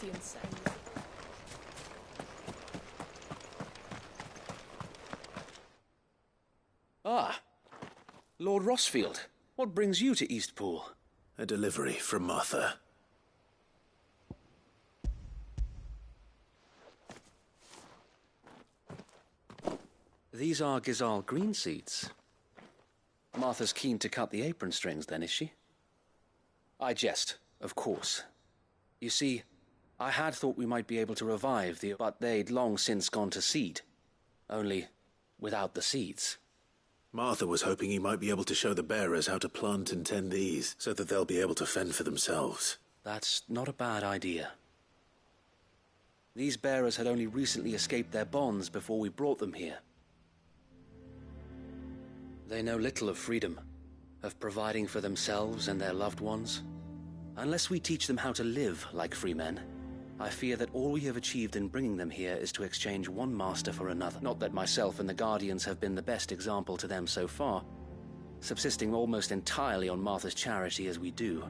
Guardians say. Ah, Lord Rossfield. What brings you to Eastpool? A delivery from Martha. These are Gizal green seeds. Martha's keen to cut the apron strings then, is she? I jest, of course. You see, I had thought we might be able to revive but they'd long since gone to seed. Only without the seeds. Martha was hoping you might be able to show the bearers how to plant and tend these, so that they'll be able to fend for themselves. That's not a bad idea. These bearers had only recently escaped their bonds before we brought them here. They know little of freedom, of providing for themselves and their loved ones. Unless we teach them how to live like free men, I fear that all we have achieved in bringing them here is to exchange one master for another. Not that myself and the Guardians have been the best example to them so far, subsisting almost entirely on Martha's charity as we do.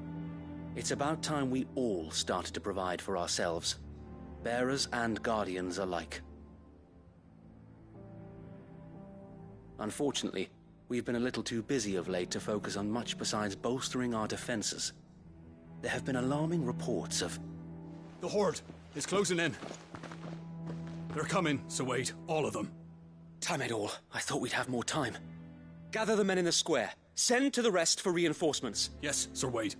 It's about time we all started to provide for ourselves, bearers and Guardians alike. Unfortunately, we've been a little too busy of late to focus on much besides bolstering our defenses. There have been alarming reports of... The Horde is closing in. They're coming, so wait, all of them. Damn it all, I thought we'd have more time. Gather the men in the square. Send to the rest for reinforcements. Yes, Sir Wade.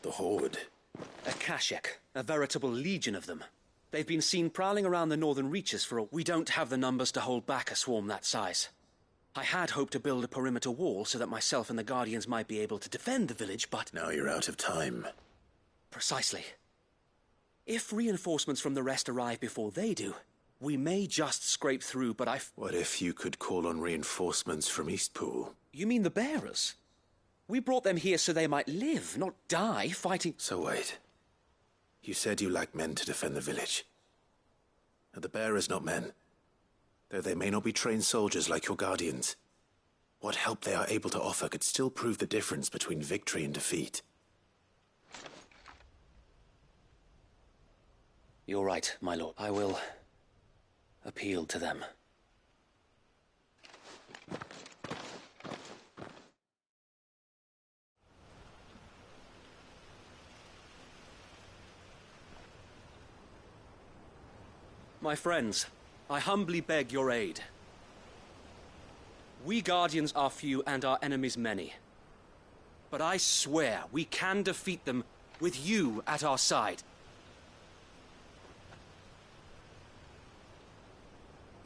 The Horde. A Kashek, a veritable legion of them. They've been seen prowling around the northern reaches for a... We don't have the numbers to hold back a swarm that size. I had hoped to build a perimeter wall so that myself and the Guardians might be able to defend the village, but... Now you're out of time. Precisely. If reinforcements from the rest arrive before they do, we may just scrape through, but What if you could call on reinforcements from Eastpool? You mean the bearers? We brought them here so they might live, not die, fighting... So wait. You said you lack men to defend the village. Are the bearers not men? Though they may not be trained soldiers like your Guardians, what help they are able to offer could still prove the difference between victory and defeat. You're right, my lord. I will appeal to them. My friends, I humbly beg your aid. We Guardians are few and our enemies many. But I swear we can defeat them with you at our side.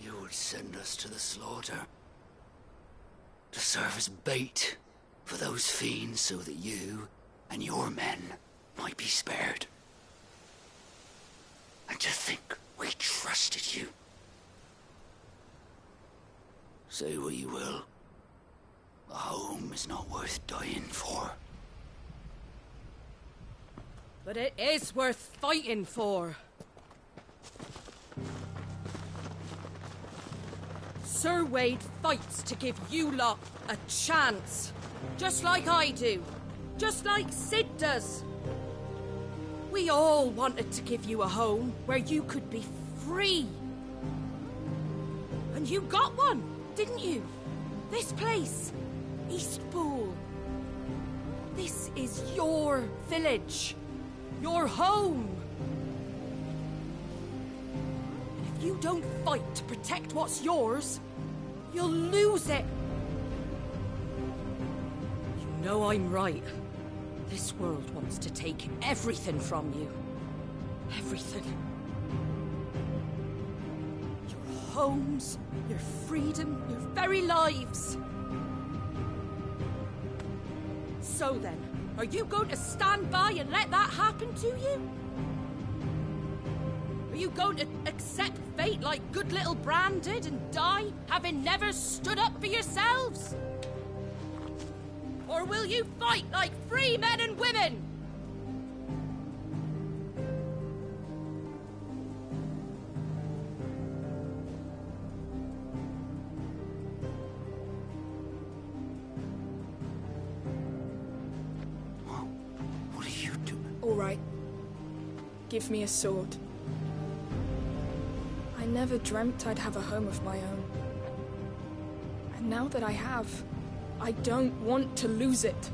You would send us to the slaughter, to serve as bait for those fiends so that you and your men might be spared. And to think we trusted you. Say what you will, a home is not worth dying for. But it is worth fighting for. Sir Wade fights to give you lot a chance. Just like I do. Just like Sid does. We all wanted to give you a home where you could be free. And you got one, didn't you? This place, Eastpool. This is your village. Your home. And if you don't fight to protect what's yours, you'll lose it. You know I'm right. This world wants to take everything from you. Everything. Your homes, your freedom, your very lives. So then, are you going to stand by and let that happen to you? Are you going to accept fate like good little Bran did and die, having never stood up for yourselves? Or will you fight like free men and women? What are you doing? All Give me a sword. I never dreamt I'd have a home of my own. And now that I have, I don't want to lose it.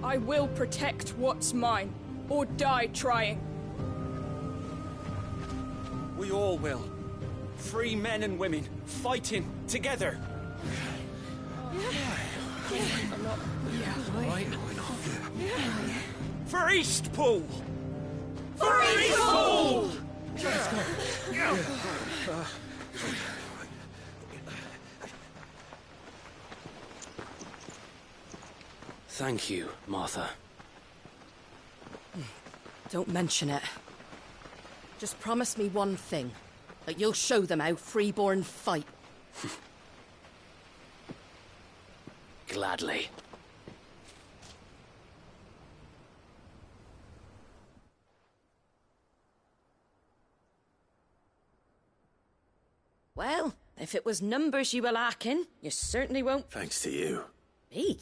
I will protect what's mine, or die trying. We all will. Free men and women, fighting together. For Eastpool! For Eastpool! Thank you, Martha. Don't mention it. Just promise me one thing. That you'll show them how freeborn fight. Gladly. Well, if it was numbers you were lacking, you certainly won't... Thanks to you. Me?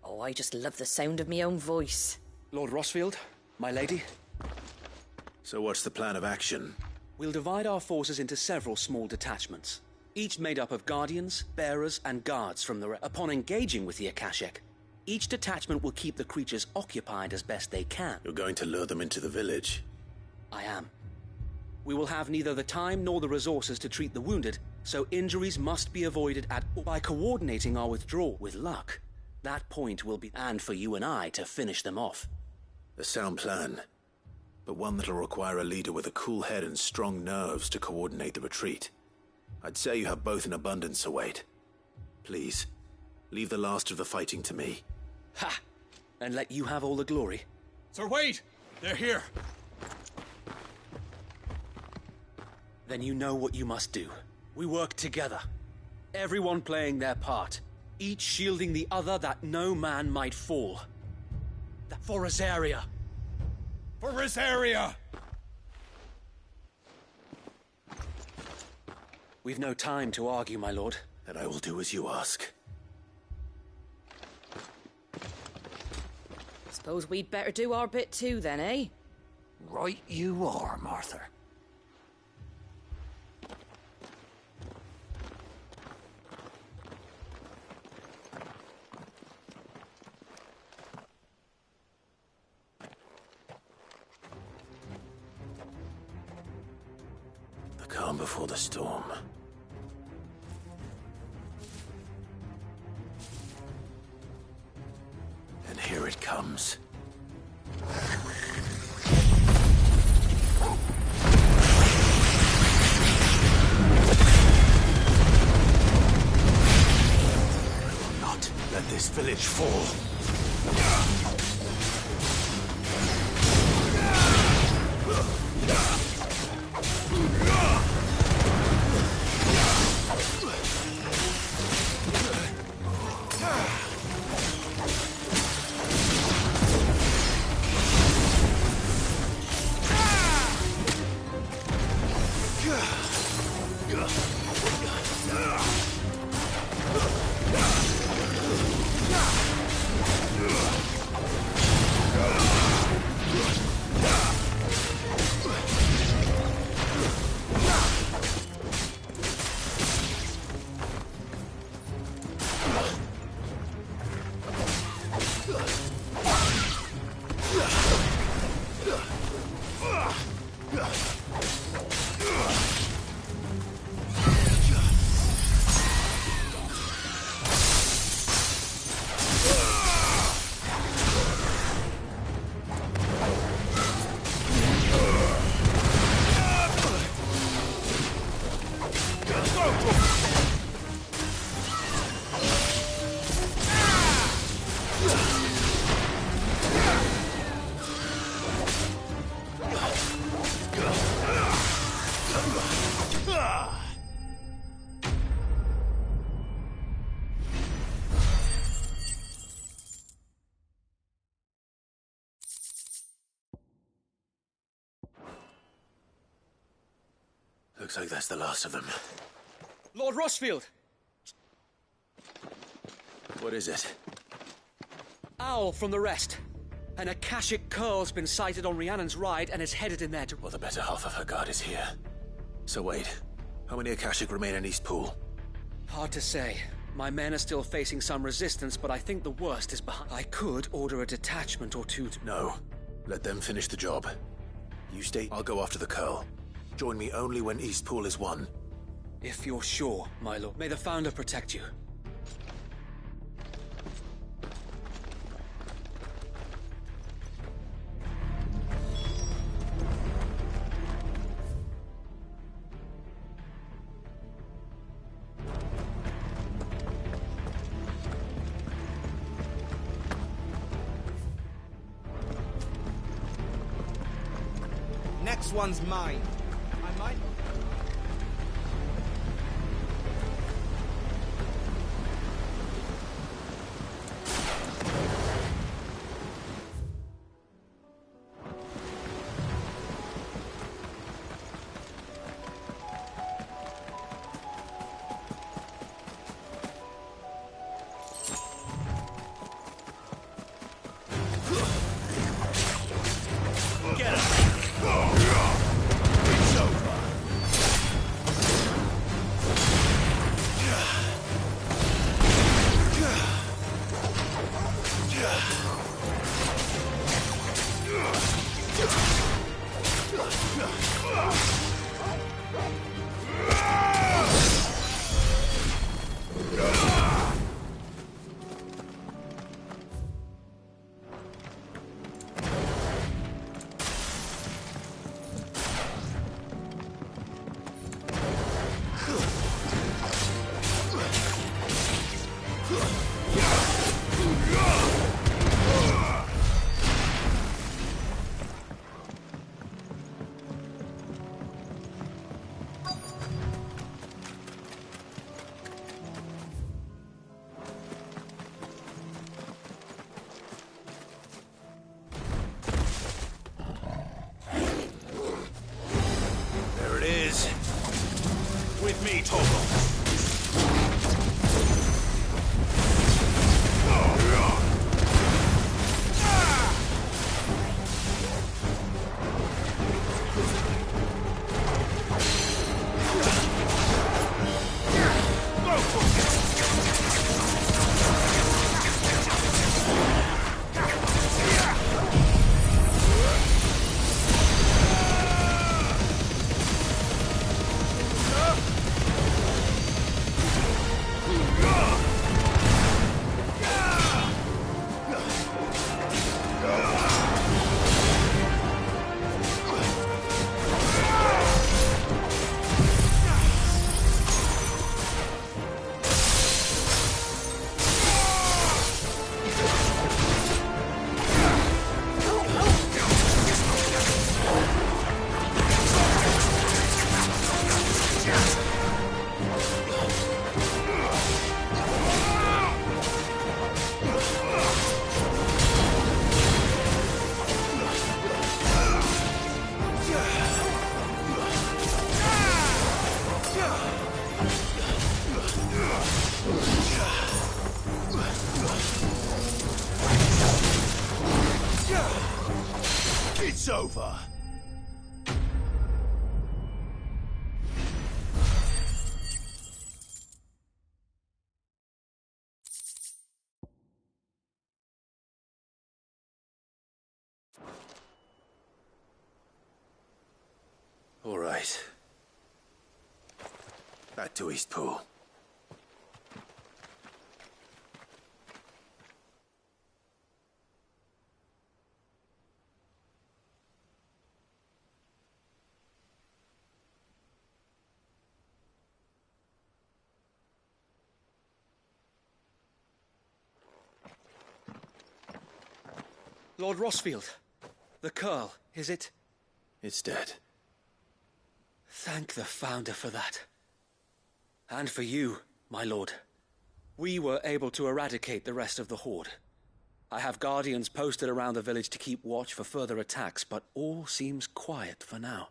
Oh, I just love the sound of my own voice. Lord Rosfield, my lady. So what's the plan of action? We'll divide our forces into several small detachments, each made up of guardians, bearers, and guards from the... Upon engaging with the Akashic, each detachment will keep the creatures occupied as best they can. You're going to lure them into the village? I am. We will have neither the time nor the resources to treat the wounded, so injuries must be avoided by coordinating our withdrawal. With luck, that point will be... and for you and I to finish them off. A sound plan, but one that'll require a leader with a cool head and strong nerves to coordinate the retreat. I'd say you have both in abundance, Sir Wade. Please, leave the last of the fighting to me. Ha! And let you have all the glory. Sir Wade! They're here! Then you know what you must do. We work together. Everyone playing their part. Each shielding the other that no man might fall. For Rosaria! For Rosaria! We've no time to argue, my lord. Then I will do as you ask. Suppose we'd better do our bit too, then, eh? Right you are, Martha. The calm before the storm. And here it comes. I will not let this village fall. Looks like that's the last of them. Lord Rosfield! What is it? Owl from the rest. An Akashic Curl's been sighted on Rhiannon's ride and is headed in there to... Well, the better half of her guard is here. So wait, how many Akashic remain in East Pool? Hard to say. My men are still facing some resistance, but I think the worst is behind. I could order a detachment or two to... No. Let them finish the job. You stay, I'll go after the Curl. Join me only when East Pool is won. If you're sure, my lord. May the Founder protect you. Next one's mine. I might... With me, Torgal. It's over. All right. Back to East Pool. Lord Rossfield, the Curl, is it? It's dead. Thank the Founder for that. And for you, my lord. We were able to eradicate the rest of the Horde. I have guardians posted around the village to keep watch for further attacks, but all seems quiet for now.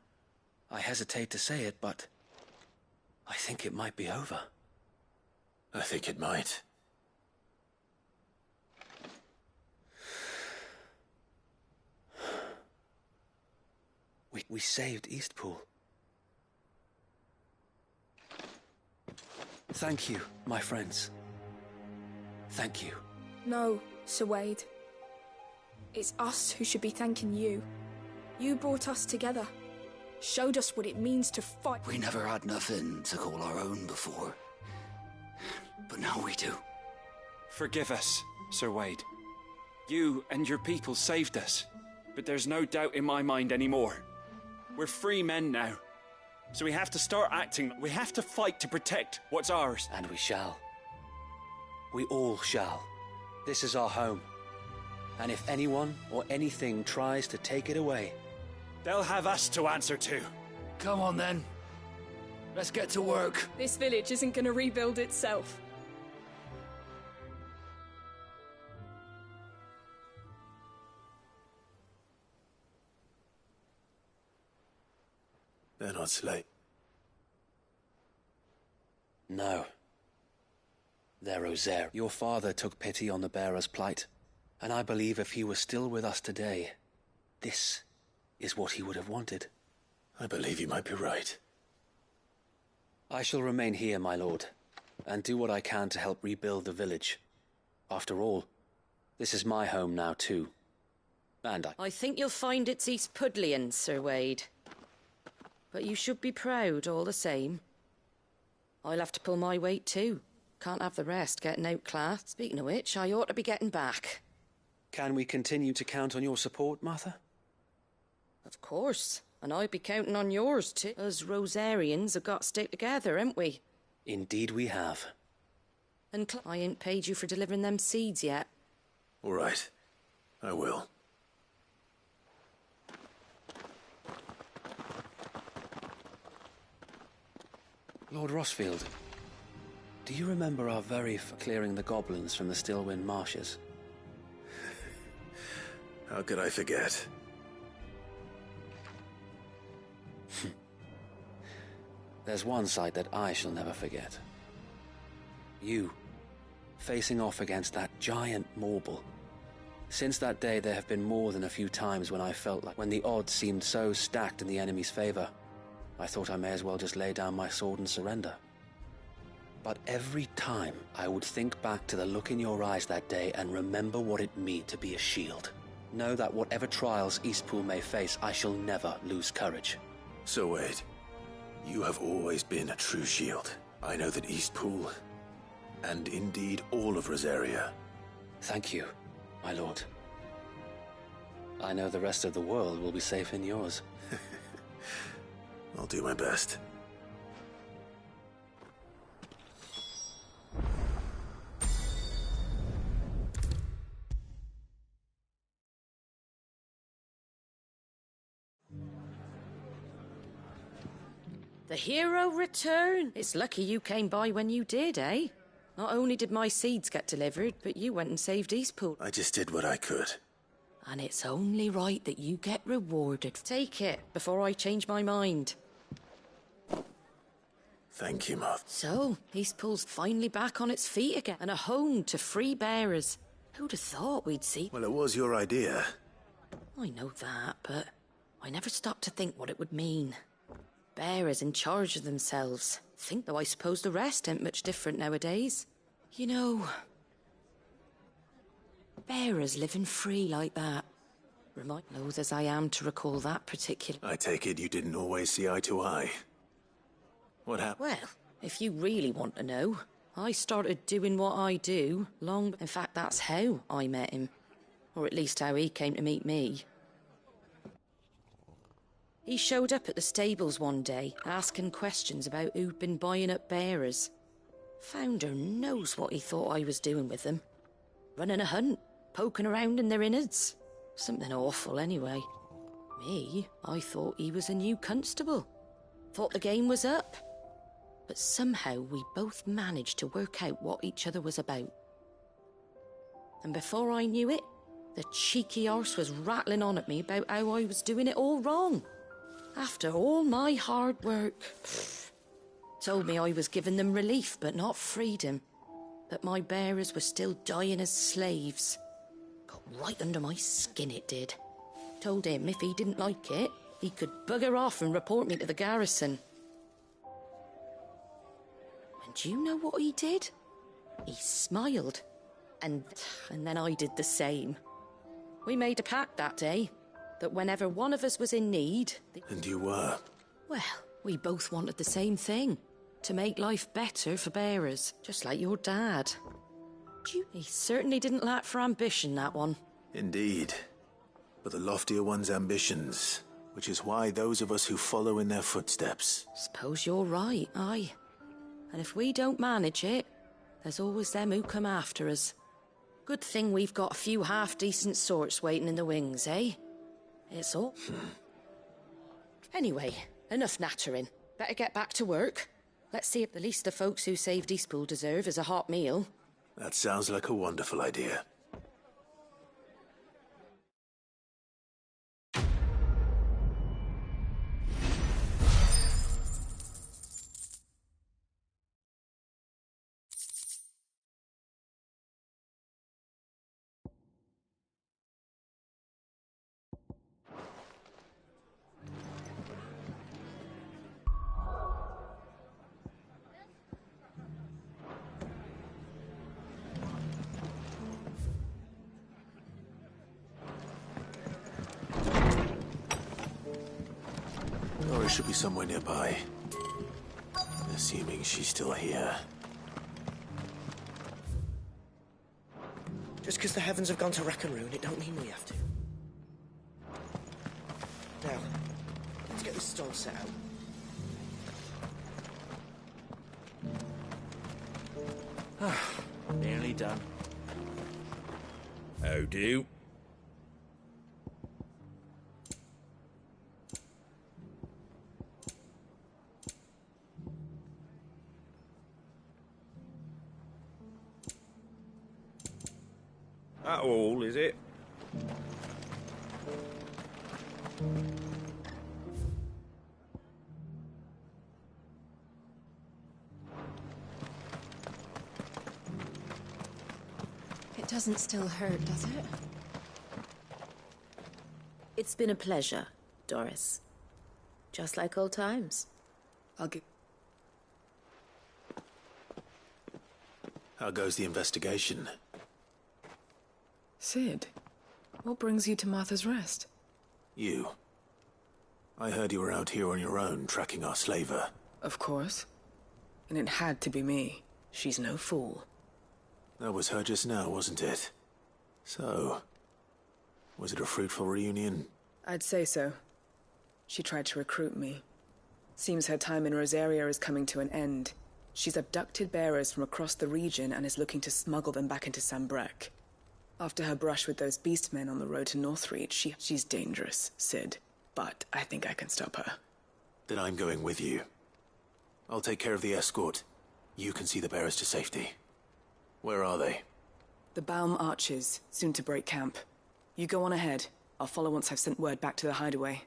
I hesitate to say it, but I think it might be over. I think it might. We saved Eastpool. Thank you, my friends. Thank you. No, Sir Wade. It's us who should be thanking you. You brought us together. Showed us what it means to fight. We never had nothing to call our own before. But now we do. Forgive us, Sir Wade. You and your people saved us. But there's no doubt in my mind anymore. We're free men now. So we have to start acting. We have to fight to protect what's ours. And we shall. We all shall. This is our home. And if anyone or anything tries to take it away, they'll have us to answer to. Come on then. Let's get to work. This village isn't gonna rebuild itself. They're not slain. No. They're Rosaire. Your father took pity on the bearer's plight, and I believe if he was still with us today, this is what he would have wanted. I believe you might be right. I shall remain here, my lord, and do what I can to help rebuild the village. After all, this is my home now too. And I think you'll find it's East Pudlian, Sir Wade. But you should be proud all the same. I'll have to pull my weight too. Can't have the rest getting outclassed. Speaking of which, I ought to be getting back. Can we continue to count on your support, Martha? Of course. And I'd be counting on yours too. Us Rosarians have got to stick together, haven't we? Indeed we have. And I ain't paid you for delivering them seeds yet. All right. I will. Lord Rossfield, do you remember our for clearing the goblins from the Stillwind marshes? How could I forget? There's one sight that I shall never forget. You, facing off against that giant Morble. Since that day, there have been more than a few times when I felt like when the odds seemed so stacked in the enemy's favor, I thought I may as well just lay down my sword and surrender. But every time, I would think back to the look in your eyes that day and remember what it meant to be a shield. Know that whatever trials Eastpool may face, I shall never lose courage. So Wade, you have always been a true shield. I know that Eastpool, and indeed all of Rosaria. Thank you, my lord. I know the rest of the world will be safe in yours. I'll do my best. The hero return. It's lucky you came by when you did, eh? Not only did my seeds get delivered, but you went and saved Eastpool. I just did what I could. And it's only right that you get rewarded. Take it before I change my mind. Thank you, Moth. So, Eastpool's finally back on its feet again, and a home to free bearers. Who'd have thought we'd see? Well, it was your idea. I know that, but I never stopped to think what it would mean. Bearers in charge of themselves. Think, though, I suppose the rest ain't much different nowadays. You know, bearers living free like that. Remind loath as I am to recall that particular... I take it you didn't always see eye to eye. What happened? Well, if you really want to know, I started doing what I do long... In fact, that's how I met him. Or at least how he came to meet me. He showed up at the stables one day, asking questions about who'd been buying up bearers. Founder knows what he thought I was doing with them. Running a hunt, poking around in their innards. Something awful, anyway. Me, I thought he was a new constable. Thought the game was up. But somehow we both managed to work out what each other was about. And before I knew it, the cheeky arse was rattling on at me about how I was doing it all wrong. After all my hard work. Told me I was giving them relief, but not freedom. That my bearers were still dying as slaves. Got right under my skin, it did. Told him if he didn't like it, he could bugger off and report me to the garrison. And do you know what he did? He smiled. And then I did the same. We made a pact that day, that whenever one of us was in need... And you were? Well, we both wanted the same thing. To make life better for bearers, just like your dad. He certainly didn't lack for ambition, that one. Indeed. But the loftier one's ambitions, which is why those of us who follow in their footsteps... Suppose you're right, aye. And if we don't manage it, there's always them who come after us. Good thing we've got a few half-decent sorts waiting in the wings, eh? It's all... Anyway, enough nattering. Better get back to work. Let's see if the least the folks who saved Eastpool deserve is a hot meal. That sounds like a wonderful idea. Doris should be somewhere nearby. Assuming she's still here. Just because the heavens have gone to rack and ruin, it don't mean we have to. Now, let's get this stall set out. Nearly done. How do? That all, is it? It doesn't still hurt, does it? It's been a pleasure, Doris. Just like old times. I'll get... How goes the investigation? Sid, what brings you to Martha's Rest? You. I heard you were out here on your own, tracking our slaver. Of course. And it had to be me. She's no fool. That was her just now, wasn't it? So, was it a fruitful reunion? I'd say so. She tried to recruit me. Seems her time in Rosaria is coming to an end. She's abducted bearers from across the region and is looking to smuggle them back into Sambrek. After her brush with those beastmen on the road to Northreach, she's dangerous, Sid. But I think I can stop her. Then I'm going with you. I'll take care of the escort. You can see the bearers to safety. Where are they? The Baum Archers, soon to break camp. You go on ahead. I'll follow once I've sent word back to the hideaway.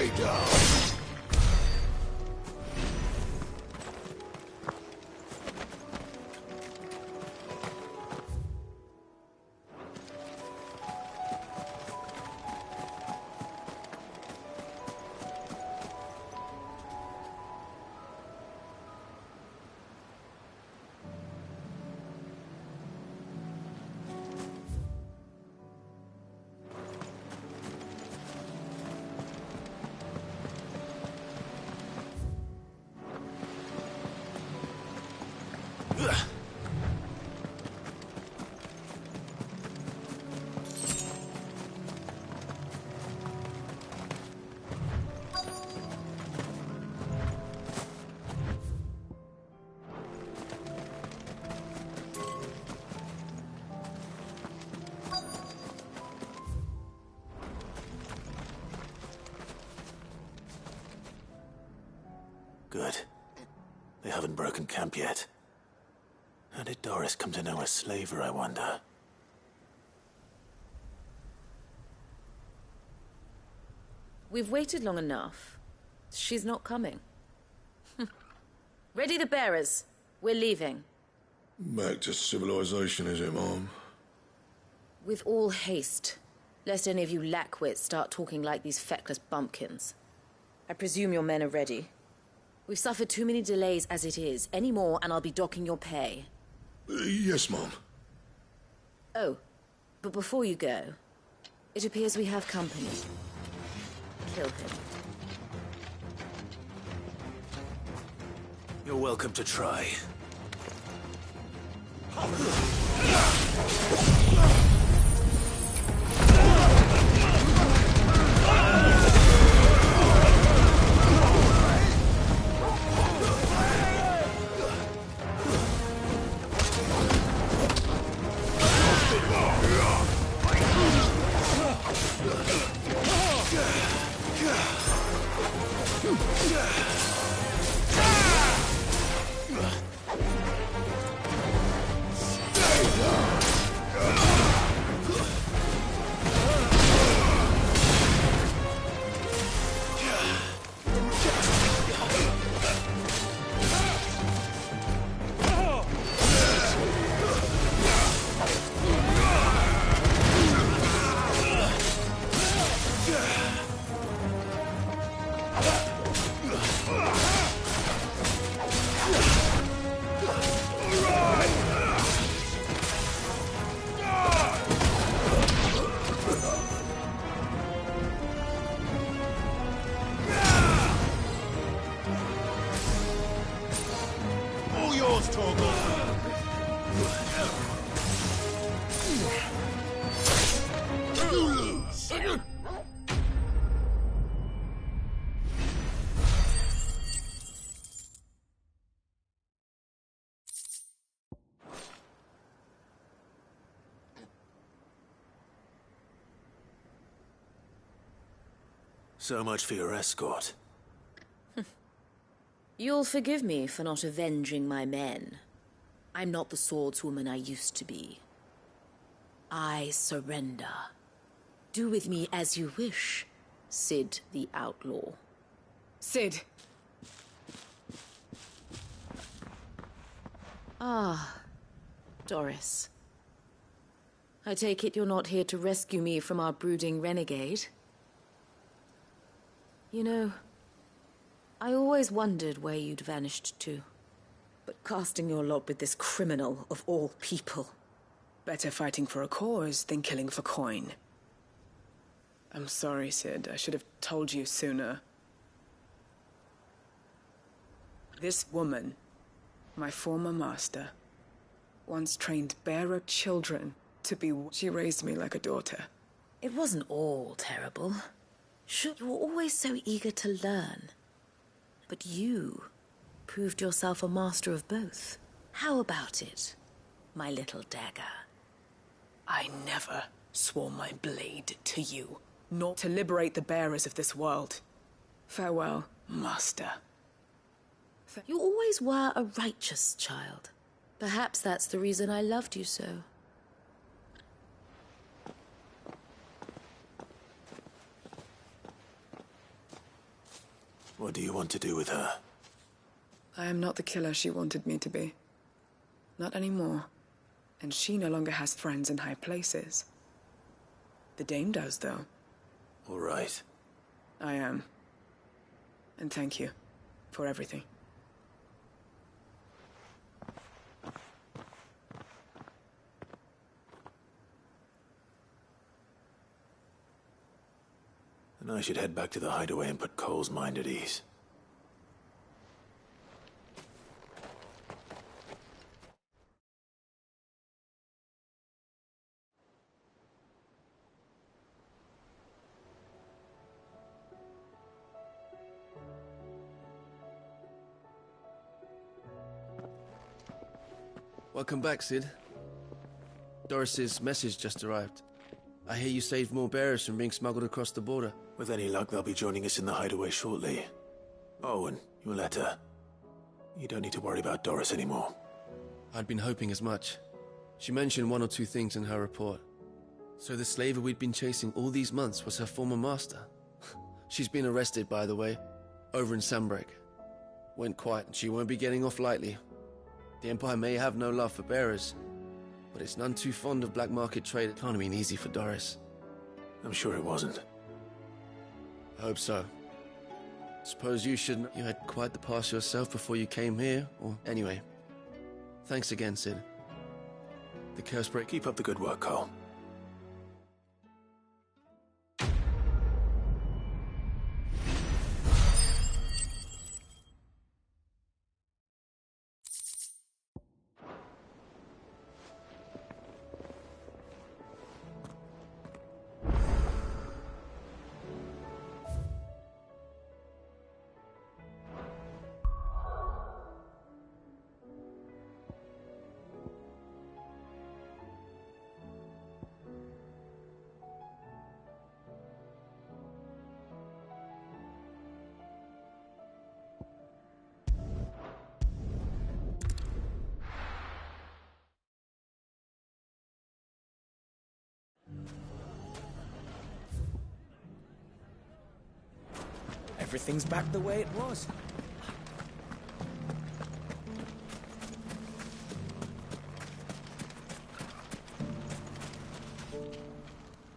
Stay down! Good. They haven't broken camp yet. How did Doris come to know a slaver, I wonder? We've waited long enough. She's not coming. Ready the bearers. We're leaving. Back to civilization, is it, Mom? With all haste, lest any of you lackwits start talking like these feckless bumpkins. I presume your men are ready. We've suffered too many delays as it is. Any more, and I'll be docking your pay. Yes, Mom. Oh, but before you go, it appears we have company. Kill him. You're welcome to try. So much for your escort. You'll forgive me for not avenging my men. I'm not the swordswoman I used to be. I surrender. Do with me as you wish, Cid the Outlaw. Cid! Ah, Doris. I take it you're not here to rescue me from our brooding renegade? You know, I always wondered where you'd vanished to. But casting your lot with this criminal of all people... Better fighting for a cause than killing for coin. I'm sorry, Cid. I should have told you sooner. This woman, my former master, once trained bearer children to be... She raised me like a daughter. It wasn't all terrible. Sure, you were always so eager to learn. But you proved yourself a master of both. How about it, my little dagger? I never swore my blade to you, nor to liberate the bearers of this world. Farewell, master. You always were a righteous child. Perhaps that's the reason I loved you so. What do you want to do with her? I am not the killer she wanted me to be. Not anymore. And she no longer has friends in high places. The Dame does, though. All right. I am. And thank you for everything. And I should head back to the hideaway and put Cole's mind at ease. Welcome back, Sid. Doris's message just arrived. I hear you saved more bearers from being smuggled across the border. With any luck, they'll be joining us in the hideaway shortly. Oh, and your letter. You don't need to worry about Doris anymore. I'd been hoping as much. She mentioned one or two things in her report. So the slaver we'd been chasing all these months was her former master. She's been arrested, by the way, over in Sambrek. Went quiet, and she won't be getting off lightly. The Empire may have no love for bearers, but it's none too fond of black market trade. It can't have been easy for Doris. I'm sure it wasn't. I hope so. Suppose you shouldn't. You had quite the past yourself before you came here, or anyway. Thanks again, Sid. The curse break. Keep up the good work, Cole. Everything's back the way it was.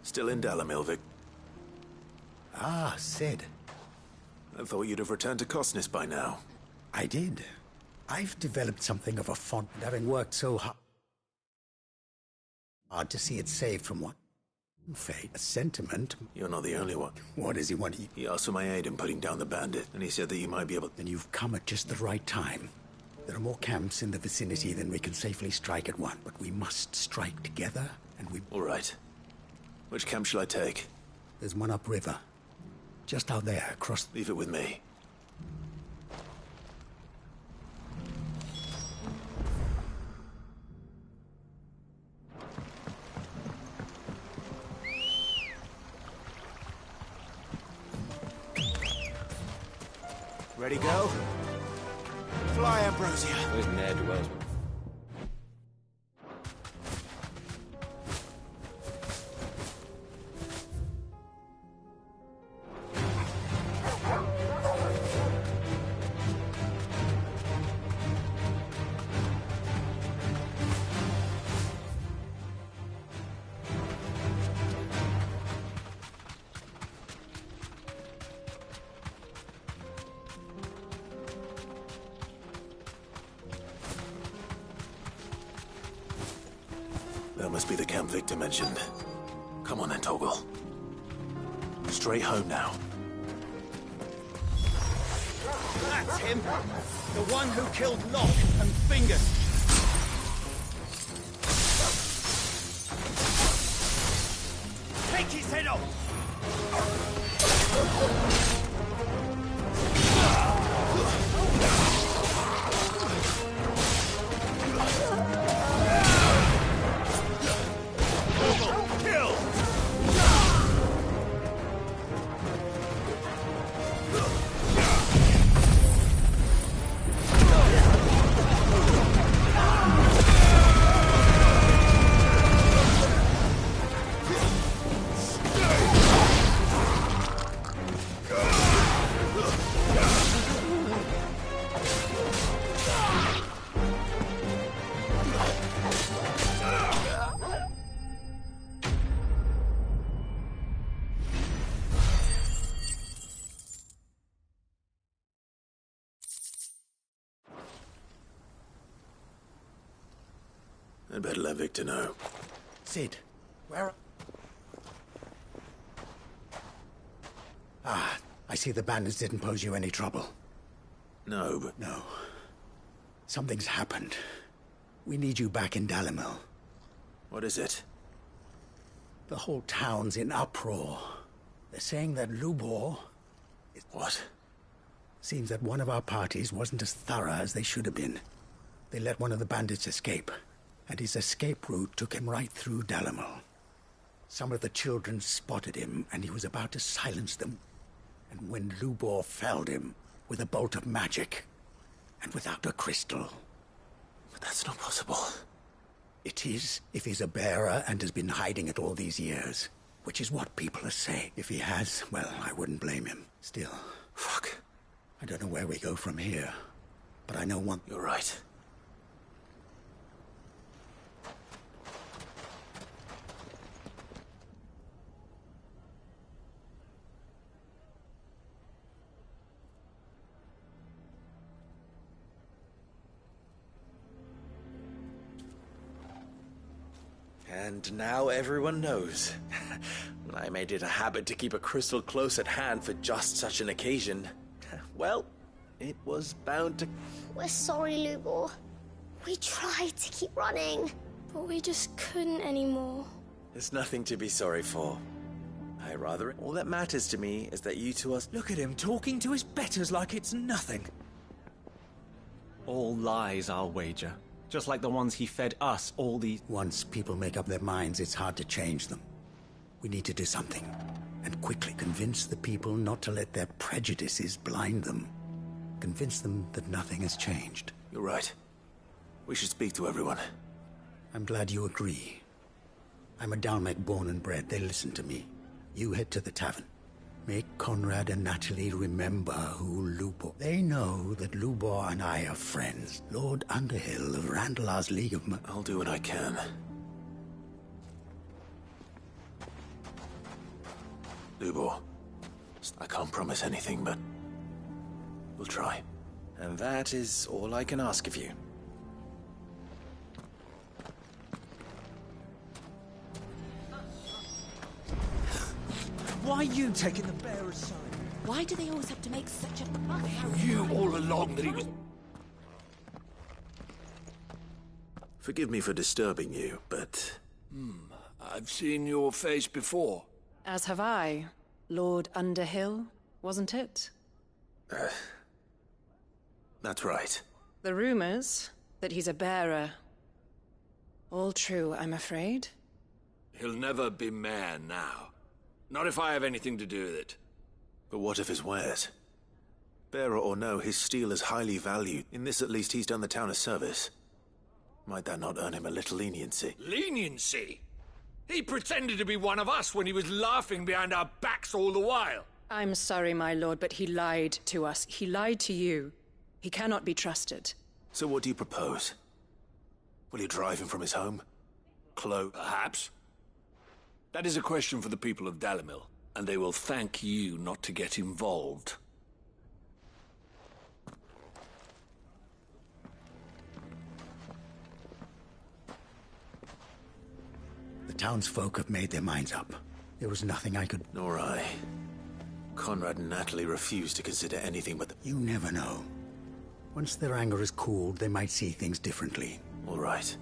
Still in Dalamilvik? Ah, Sid. I thought you'd have returned to Kosnis by now. I did. I've developed something of a fond, having worked so hard to see it saved from one fate. A sentiment. You're not the only one. What does he want? He asked for my aid in putting down the bandit, and he said that you might be able... Then you've come at just the right time. There are more camps in the vicinity than we can safely strike at one, but we must strike together, and we... All right. Which camp shall I take? There's one upriver. Just out there, across... Leave it with me. Ready, go? Fly, Ambrosia. Where's Ned Wellsman? That must be the camp Victor mentioned. Come on then, Toggle. Straight home now. That's him! The one who killed Locke and Fingers! Take his head off! I'd better let Victor know. Sid, where... Ah, I see the bandits didn't pose you any trouble. No, but... No. Something's happened. We need you back in Dalimil. What is it? The whole town's in uproar. They're saying that Lubor... What? Seems that one of our parties wasn't as thorough as they should have been. They let one of the bandits escape, and his escape route took him right through Dalimil. Some of the children spotted him, and he was about to silence them. And when Lubor felled him with a bolt of magic, and without a crystal... But that's not possible. It is, if he's a bearer and has been hiding it all these years. Which is what people are saying. If he has, well, I wouldn't blame him. Still... Fuck. I don't know where we go from here. But I know one... You're right. And now everyone knows. I made it a habit to keep a crystal close at hand for just such an occasion. Well, it was bound to... We're sorry, Lubor. We tried to keep running, but we just couldn't anymore. There's nothing to be sorry for. All that matters to me is that you two are... Look at him talking to his betters like it's nothing. All lies, I'll wager. Just like the ones he fed us all these... Once people make up their minds, it's hard to change them. We need to do something. And quickly convince the people not to let their prejudices blind them. Convince them that nothing has changed. You're right. We should speak to everyone. I'm glad you agree. I'm a Dalmek born and bred. They listen to me. You head to the tavern. Make Conrad and Natalie remember who Lubor... They know that Lubor and I are friends. Lord Underhill of Randalar's League of... I'll do what I can. Lubor, I can't promise anything, but... we'll try. And that is all I can ask of you. Why are you taking the bearer's side? Why do they always have to make such a fuss? You all along that he was... Forgive me for disturbing you, but... I've seen your face before. As have I. Lord Underhill, wasn't it? That's right. The rumors that he's a bearer. All true, I'm afraid. He'll never be mayor now. Not if I have anything to do with it. But what of his wares? Bearer or no, his steel is highly valued. In this at least he's done the town a service. Might that not earn him a little leniency? Leniency? He pretended to be one of us when he was laughing behind our backs all the while. I'm sorry, my lord, but he lied to us. He lied to you. He cannot be trusted. So what do you propose? Will you drive him from his home? Perhaps. That is a question for the people of Dalimil, and they will thank you not to get involved. The townsfolk have made their minds up. There was nothing I could... Nor I. Conrad and Natalie refuse to consider anything but the... You never know. Once their anger is cooled, they might see things differently. All right.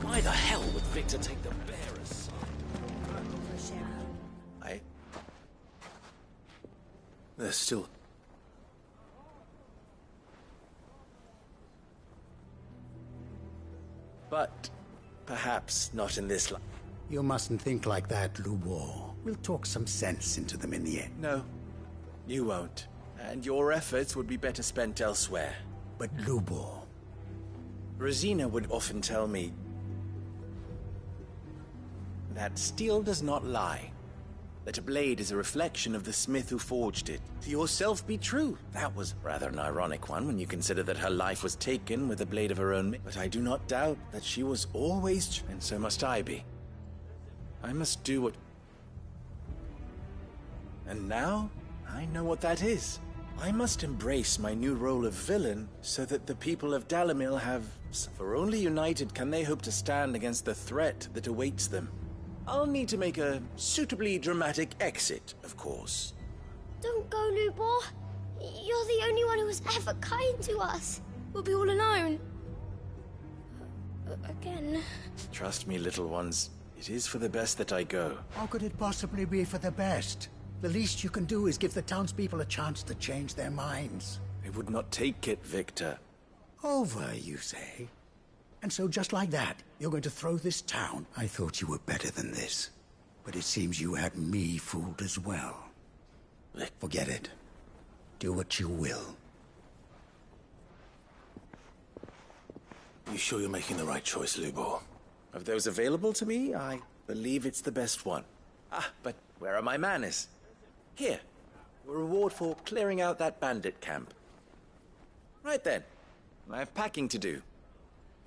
Why the hell would Victor take the bearer's side? There's still... But perhaps not in this life. You mustn't think like that, Lubor. We'll talk some sense into them in the end. No, you won't. And your efforts would be better spent elsewhere. But Lubor... Rosina would often tell me that steel does not lie. That a blade is a reflection of the smith who forged it. To yourself be true. That was rather an ironic one when you consider that her life was taken with a blade of her own. But I do not doubt that she was always, and so must I be. I must do what... And now, I know what that is. I must embrace my new role of villain so that the people of Dalimil have... For only united can they hope to stand against the threat that awaits them. I'll need to make a suitably dramatic exit, of course. Don't go, Lubor. You're the only one who was ever kind to us. We'll be all alone. Again. Trust me, little ones. It is for the best that I go. How could it possibly be for the best? The least you can do is give the townspeople a chance to change their minds. They would not take it, Victor. Over, you say? And so just like that, you're going to throw this town? I thought you were better than this. But it seems you had me fooled as well. Forget it. Do what you will. You sure you're making the right choice, Lubor? Of those available to me, I believe it's the best one. But where are my manners? Here, a reward for clearing out that bandit camp. Right then, I have packing to do.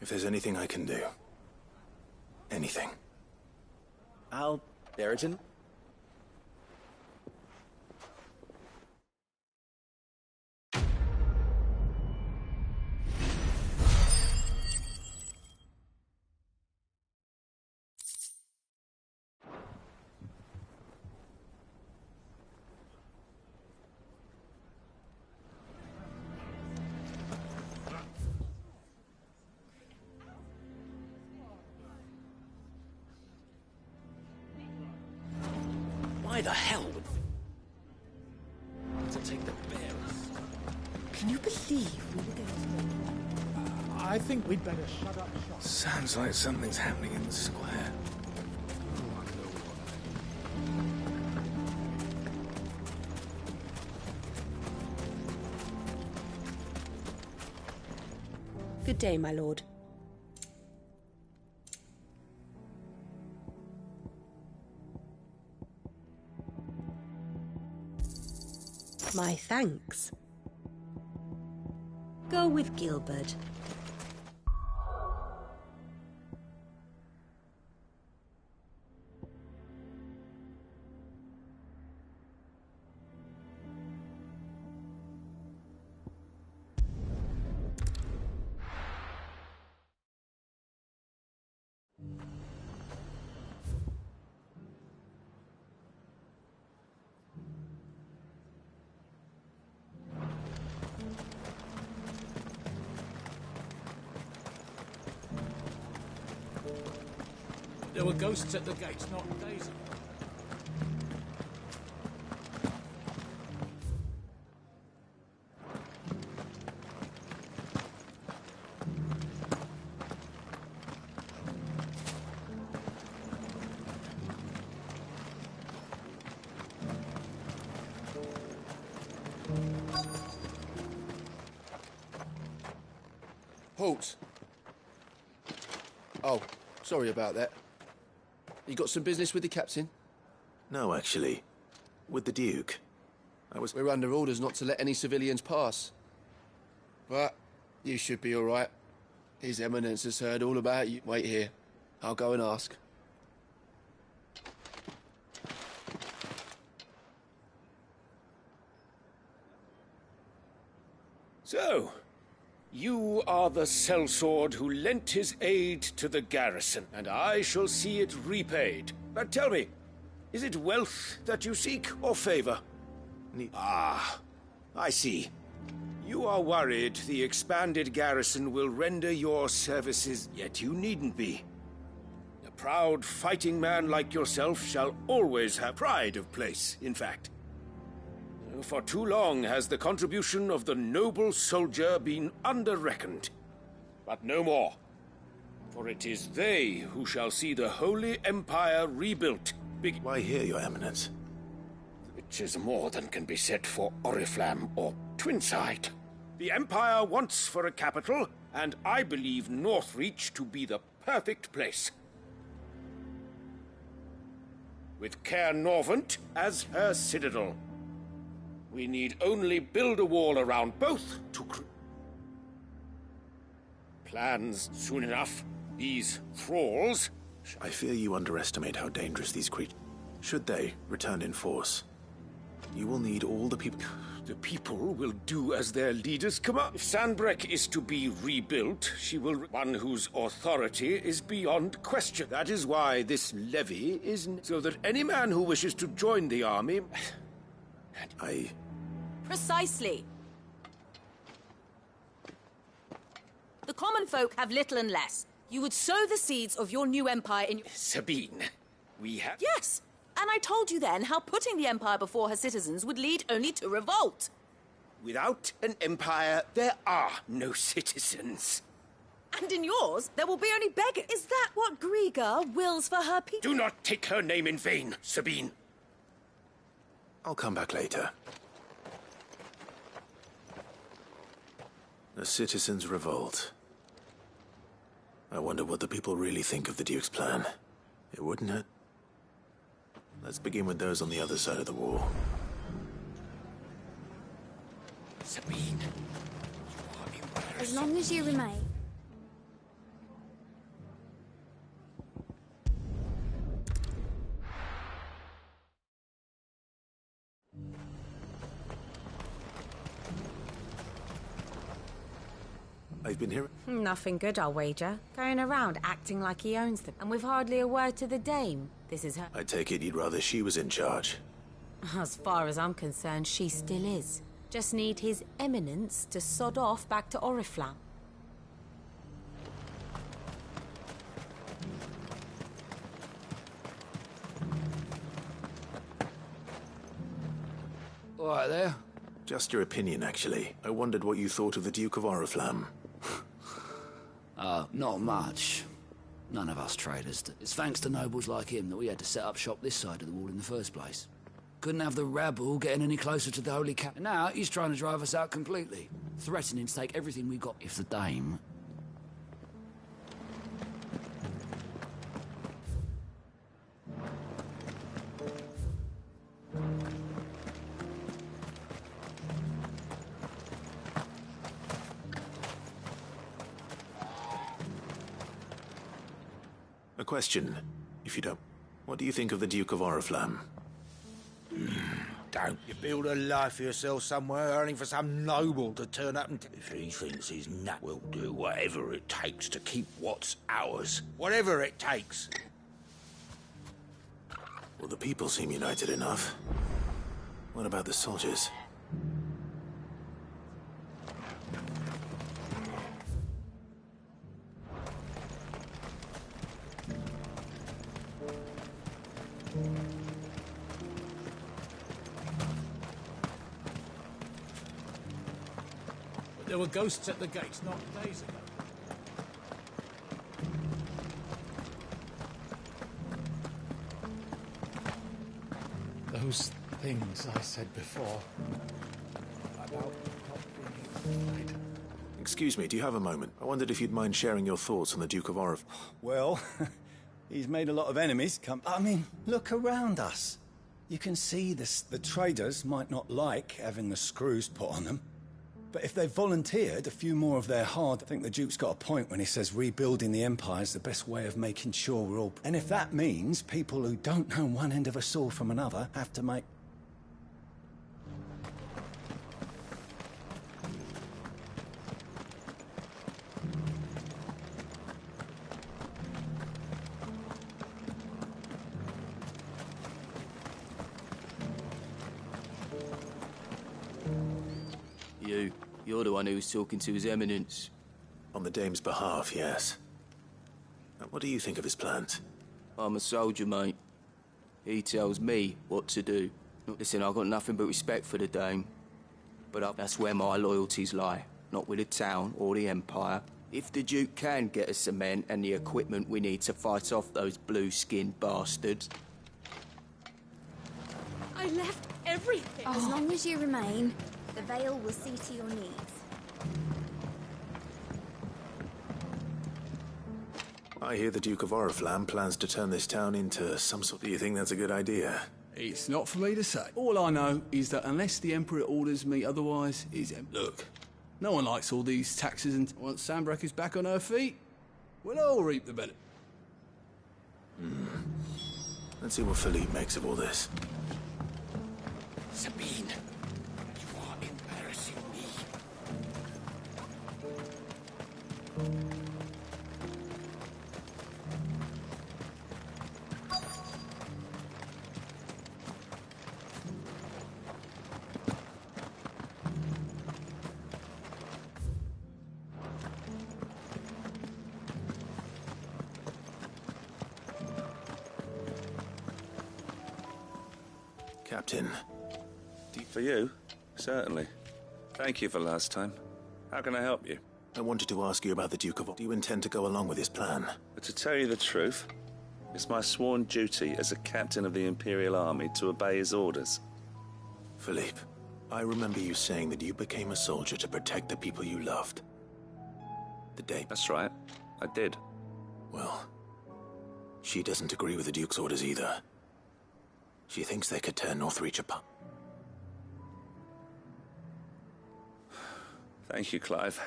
If there's anything I can do, anything, I'll bear it in. Why the hell would... To take the bearers. Can you believe we were going to... I think we'd better shut up shop. Sounds like something's happening in the square. Good day, my lord. My thanks. Go with Gilbert. There were ghosts at the gates not days ago. Halt! Oh, sorry about that. You got some business with the captain? No, actually. With the Duke. We're under orders not to let any civilians pass. But you should be all right. His Eminence has heard all about you. Wait here. I'll go and ask. So, you are the sellsword who lent his aid to the garrison, and I shall see it repaid. But tell me, is it wealth that you seek, or favor? Ah, I see. You are worried the expanded garrison will render your services, yet you needn't be. A proud fighting man like yourself shall always have pride of place, in fact. For too long has the contribution of the noble soldier been under-reckoned. But no more. For it is they who shall see the Holy Empire rebuilt. Why here, Your Eminence? Which is more than can be said for Oriflamme or Twinside. The Empire wants for a capital, and I believe Northreach to be the perfect place. With Caer Norvent as her citadel. We need only build a wall around both to plans soon enough. These thralls... I fear you underestimate how dangerous these creatures... Should they return in force, You will need all the people... The people will do as their leaders command. If Sanbreque is to be rebuilt, she will... one whose authority is beyond question. That is why this levy is... so that any man who wishes to join the army... Precisely. The common folk have little and less. You would sow the seeds of your new empire in... Sabine, we have... Yes! And I told you then how putting the Empire before her citizens would lead only to revolt. Without an empire, there are no citizens. And in yours, there will be only beggars. Is that what Griga wills for her people? Do not take her name in vain, Sabine. I'll come back later. A citizens' revolt. I wonder what the people really think of the Duke's plan. It wouldn't hurt. Let's begin with those on the other side of the wall. Sabine, as long as you remain. I've been here. Nothing good, I'll wager. Going around acting like he owns them, and with hardly a word to the dame. This is her. I take it you'd rather she was in charge. As far as I'm concerned, she still is. Just need his eminence to sod off back to Oriflamme. All right there. Just your opinion, actually. I wondered what you thought of the Duke of Oriflamme. Not much. None of us traders. It's thanks to nobles like him that we had to set up shop this side of the wall in the first place. Couldn't have the rabble getting any closer to the Holy Cap. And now he's trying to drive us out completely, threatening to take everything we got if the dame... A question, if you don't. What do you think of the Duke of Oriflamme? Don't you build a life for yourself somewhere, earning for some noble to turn up and... If he thinks he's nut, we'll do whatever it takes to keep what's ours. Whatever it takes. Well, the people seem united enough. What about the soldiers? There were ghosts at the gates not days ago. Those things I said before about not being able to fight. Excuse me, do you have a moment? I wondered if you'd mind sharing your thoughts on the Duke of Oriflamme. Well, he's made a lot of enemies. I mean, look around us. You can see this. The traders might not like having the screws put on them. But if they've volunteered a few more of their hard, I think the Duke's got a point when he says rebuilding the Empire is the best way of making sure we're all... And if that means people who don't know one end of a sword from another have to make... You're the one who was talking to His Eminence. On the Dame's behalf, yes. Now, what do you think of his plans? I'm a soldier, mate. He tells me what to do. Listen, I've got nothing but respect for the Dame. But that's where my loyalties lie, not with the town or the Empire. If the Duke can get us cement and the equipment we need to fight off those blue-skinned bastards... I left everything. As long as you remain, the Veil will see to your needs. I hear the Duke of Oriflamme plans to turn this town into some sort... Do you think that's a good idea? It's not for me to say. All I know is that unless the Emperor orders me otherwise, he's empty. Look, no one likes all these taxes, and once Sanbreque is back on her feet, we'll all reap the benefit. Let's see what Philippe makes of all this. Sabine, you are embarrassing me. Captain. For you? Certainly. Thank you for last time. How can I help you? I wanted to ask you about the Duke of... Do you intend to go along with his plan? But to tell you the truth, it's my sworn duty as a captain of the Imperial Army to obey his orders. Philippe, I remember you saying that you became a soldier to protect the people you loved. The day... That's right. I did. Well, she doesn't agree with the Duke's orders either. She thinks they could tear Northreach apart. Thank you, Clive.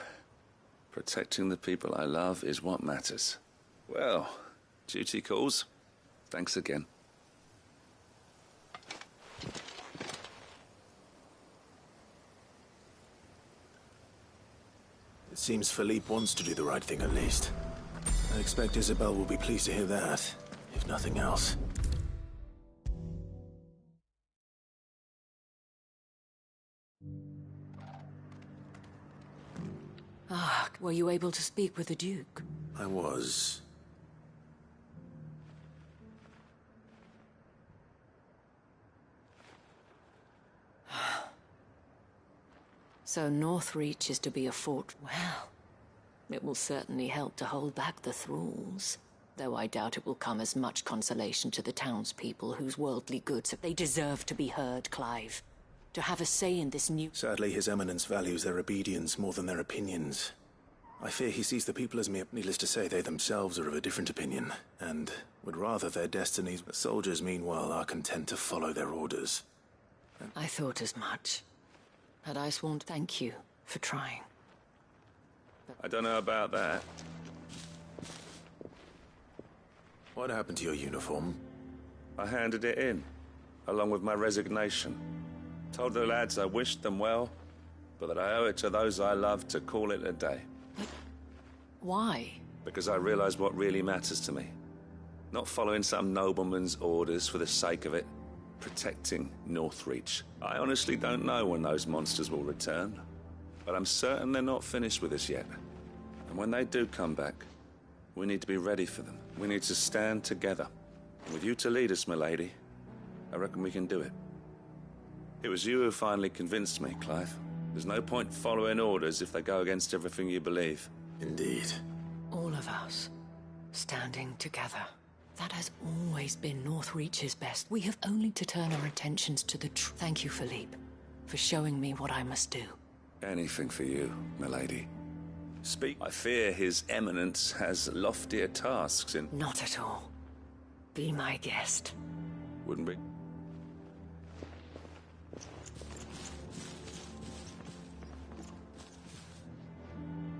Protecting the people I love is what matters. Well, duty calls. Thanks again. It seems Philippe wants to do the right thing at least. I expect Isabel will be pleased to hear that, if nothing else. Ah, were you able to speak with the Duke? I was. So Northreach is to be a fort. Well, it will certainly help to hold back the thralls. Though I doubt it will come as much consolation to the townspeople whose worldly goods they deserve to be heard, Clive. To have a say in this new... Sadly, His Eminence values their obedience more than their opinions. I fear he sees the people as mere... Needless to say, they themselves are of a different opinion, and would rather their destinies... The soldiers, meanwhile, are content to follow their orders. I thought as much. Had I sworn thank you for trying. I don't know about that. What happened to your uniform? I handed it in, along with my resignation. Told the lads I wished them well, but that I owe it to those I love to call it a day. Why? Because I realize what really matters to me. Not following some nobleman's orders for the sake of it. Protecting Northreach. I honestly don't know when those monsters will return, but I'm certain they're not finished with us yet. And when they do come back, we need to be ready for them. We need to stand together. And with you to lead us, milady, I reckon we can do it. It was you who finally convinced me, Clive. There's no point following orders if they go against everything you believe. Indeed. All of us, standing together. That has always been Northreach's best. We have only to turn our attentions to the truth. Thank you, Philippe, for showing me what I must do. Anything for you, milady. Speak. I fear His Eminence has loftier tasks in... Not at all. Be my guest. Wouldn't be.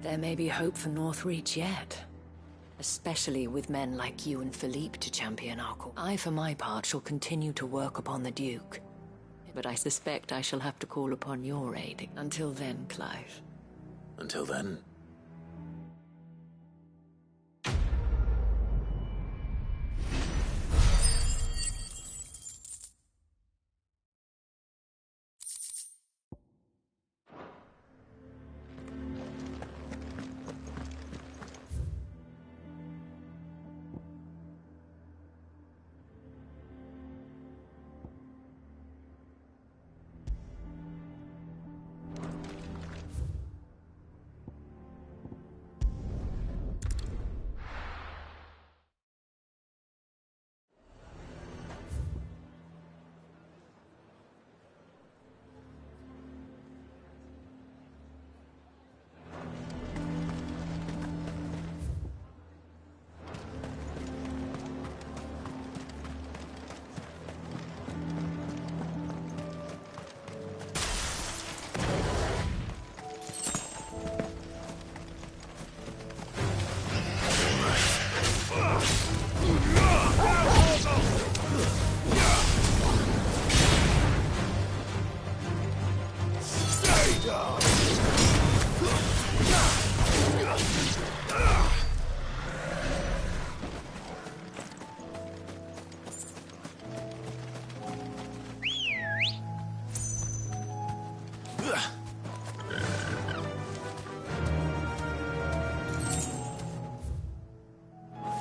There may be hope for Northreach yet. Especially with men like you and Philippe to champion our cause. I, for my part, shall continue to work upon the Duke. But I suspect I shall have to call upon your aid. Until then, Clive. Until then?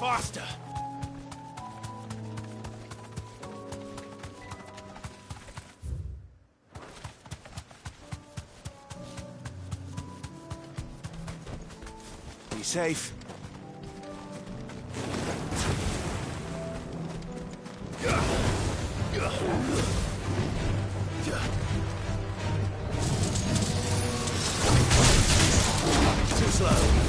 Faster! Be safe. Too slow.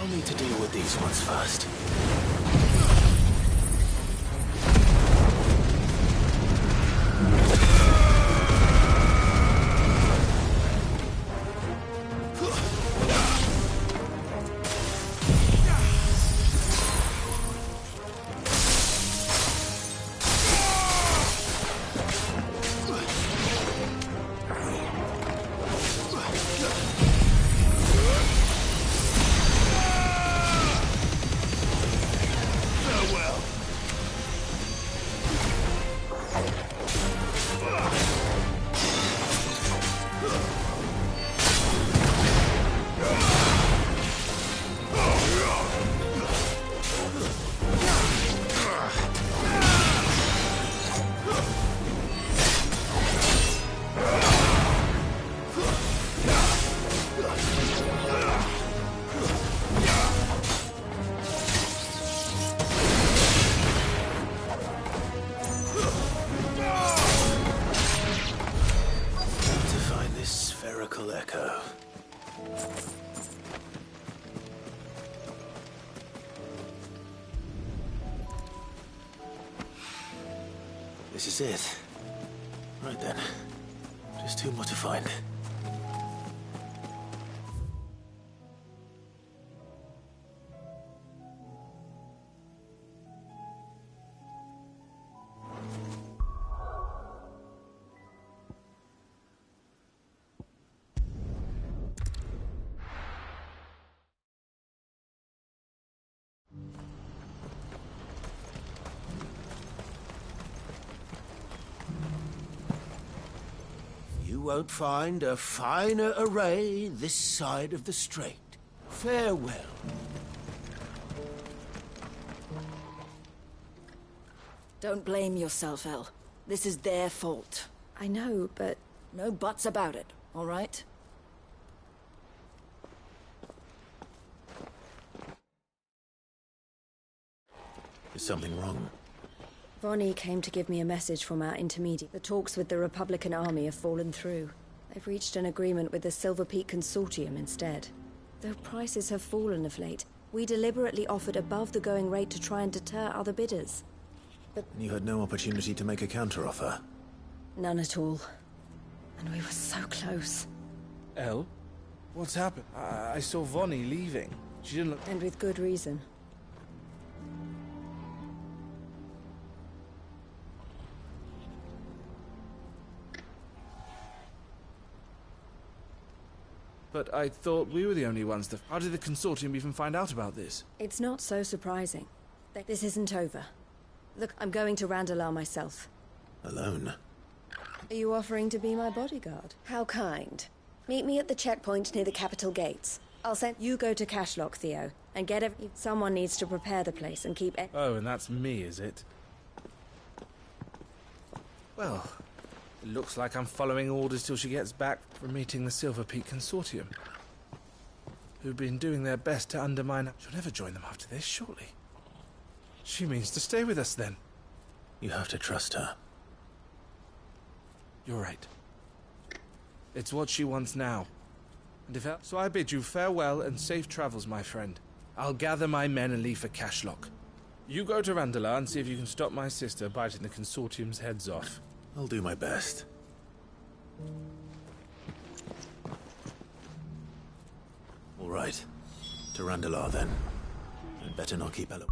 Need to deal with these ones first. Echo. This is it. Right then. Just two more to find. You won't find a finer array this side of the strait. Farewell. Don't blame yourself, El. This is their fault. I know, but... No buts about it, all right? Is something wrong? Vonnie came to give me a message from our intermediate. The talks with the Republican army have fallen through. They've reached an agreement with the Silver Peak Consortium instead. Though prices have fallen of late, we deliberately offered above the going rate to try and deter other bidders. But you had no opportunity to make a counteroffer? None at all. And we were so close. Elle? What's happened? I saw Vonnie leaving. She didn't look... And with good reason. But I thought we were the only ones that... How did the consortium even find out about this? It's not so surprising. This isn't over. Look, I'm going to Randalar myself. Alone? Are you offering to be my bodyguard? How kind. Meet me at the checkpoint near the capital gates. I'll send... You go to Cashlock, Theo, and get someone needs to prepare the place and keep... Oh, and that's me, is it? Well, it looks like I'm following orders till she gets back from meeting the Silver Peak Consortium, who've been doing their best to undermine... She'll never join them after this, surely. She means to stay with us, then. You have to trust her. You're right. It's what she wants now. And if so I bid you farewell and safe travels, my friend. I'll gather my men and leave for Cashlock. You go to Randalar and see if you can stop my sister biting the Consortium's heads off. I'll do my best. All right. To Randalar, then. I'd better not keep Ella...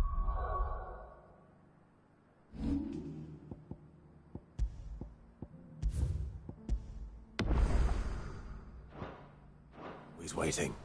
He's waiting.